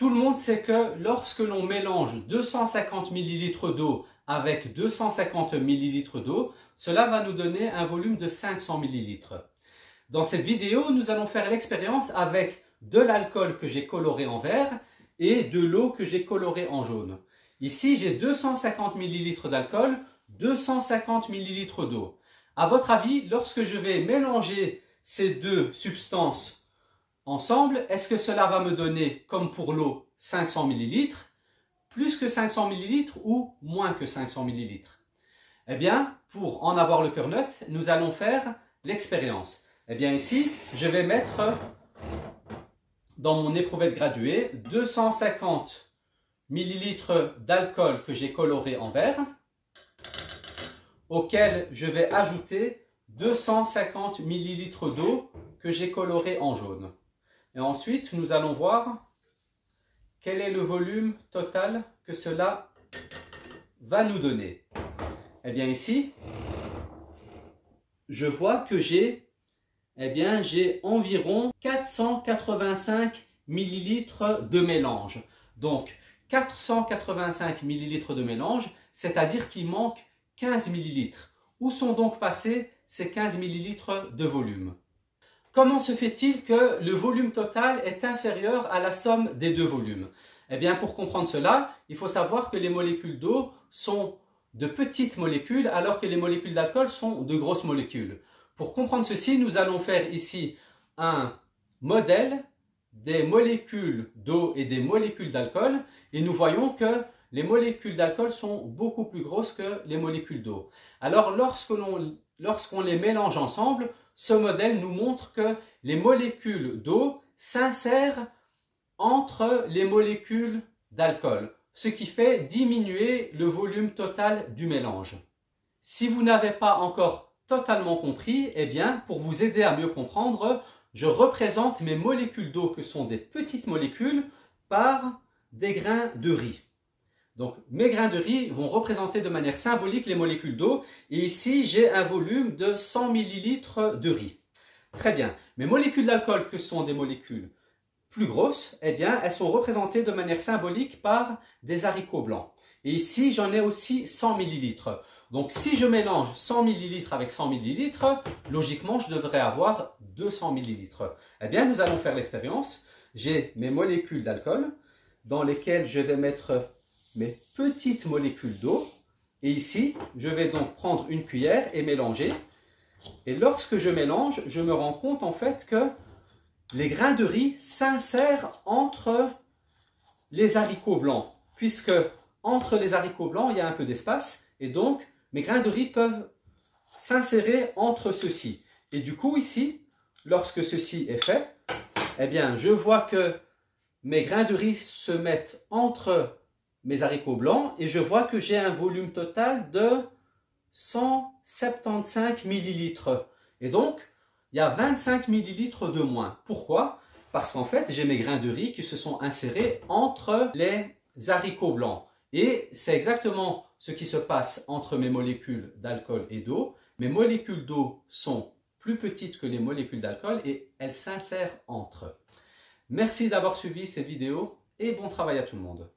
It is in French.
Tout le monde sait que lorsque l'on mélange 250 ml d'eau avec 250 ml d'eau, cela va nous donner un volume de 500 ml. Dans cette vidéo, nous allons faire l'expérience avec de l'alcool que j'ai coloré en vert et de l'eau que j'ai colorée en jaune. Ici, j'ai 250 ml d'alcool, 250 ml d'eau. À votre avis, lorsque je vais mélanger ces deux substances ensemble, est-ce que cela va me donner, comme pour l'eau, 500 ml, plus que 500 ml ou moins que 500 ml? Eh bien, pour en avoir le cœur net, nous allons faire l'expérience. Eh bien ici, je vais mettre dans mon éprouvette graduée 250 ml d'alcool que j'ai coloré en vert, auquel je vais ajouter 250 ml d'eau que j'ai coloré en jaune. Et ensuite, nous allons voir quel est le volume total que cela va nous donner. Eh bien ici, je vois que j'ai environ 485 ml de mélange. Donc 485 ml de mélange, c'est-à-dire qu'il manque 15 ml. Où sont donc passés ces 15 ml de volume? Comment se fait-il que le volume total est inférieur à la somme des deux volumes? Eh bien, pour comprendre cela, il faut savoir que les molécules d'eau sont de petites molécules alors que les molécules d'alcool sont de grosses molécules. Pour comprendre ceci, nous allons faire ici un modèle des molécules d'eau et des molécules d'alcool et nous voyons que les molécules d'alcool sont beaucoup plus grosses que les molécules d'eau. Alors, lorsqu'on les mélange ensemble, ce modèle nous montre que les molécules d'eau s'insèrent entre les molécules d'alcool, ce qui fait diminuer le volume total du mélange. Si vous n'avez pas encore totalement compris, eh bien, pour vous aider à mieux comprendre, je représente mes molécules d'eau, que sont des petites molécules, par des grains de riz. Donc, mes grains de riz vont représenter de manière symbolique les molécules d'eau. Et ici, j'ai un volume de 100 ml de riz. Très bien. Mes molécules d'alcool, que sont des molécules plus grosses, eh bien, elles sont représentées de manière symbolique par des haricots blancs. Et ici, j'en ai aussi 100 ml. Donc, si je mélange 100 ml avec 100 ml, logiquement, je devrais avoir 200 ml. Eh bien, nous allons faire l'expérience. J'ai mes molécules d'alcool dans lesquelles je vais mettre mes petites molécules d'eau. Et ici, je vais donc prendre une cuillère et mélanger. Et lorsque je mélange, je me rends compte en fait que les grains de riz s'insèrent entre les haricots blancs, puisque entre les haricots blancs, il y a un peu d'espace, et donc mes grains de riz peuvent s'insérer entre ceux-ci. Et du coup, ici, lorsque ceci est fait, eh bien, je vois que mes grains de riz se mettent entre mes haricots blancs et je vois que j'ai un volume total de 175 ml. Et donc, il y a 25 ml de moins. Pourquoi? Parce qu'en fait, j'ai mes grains de riz qui se sont insérés entre les haricots blancs. Et c'est exactement ce qui se passe entre mes molécules d'alcool et d'eau. Mes molécules d'eau sont plus petites que les molécules d'alcool et elles s'insèrent entre. Merci d'avoir suivi cette vidéo et bon travail à tout le monde.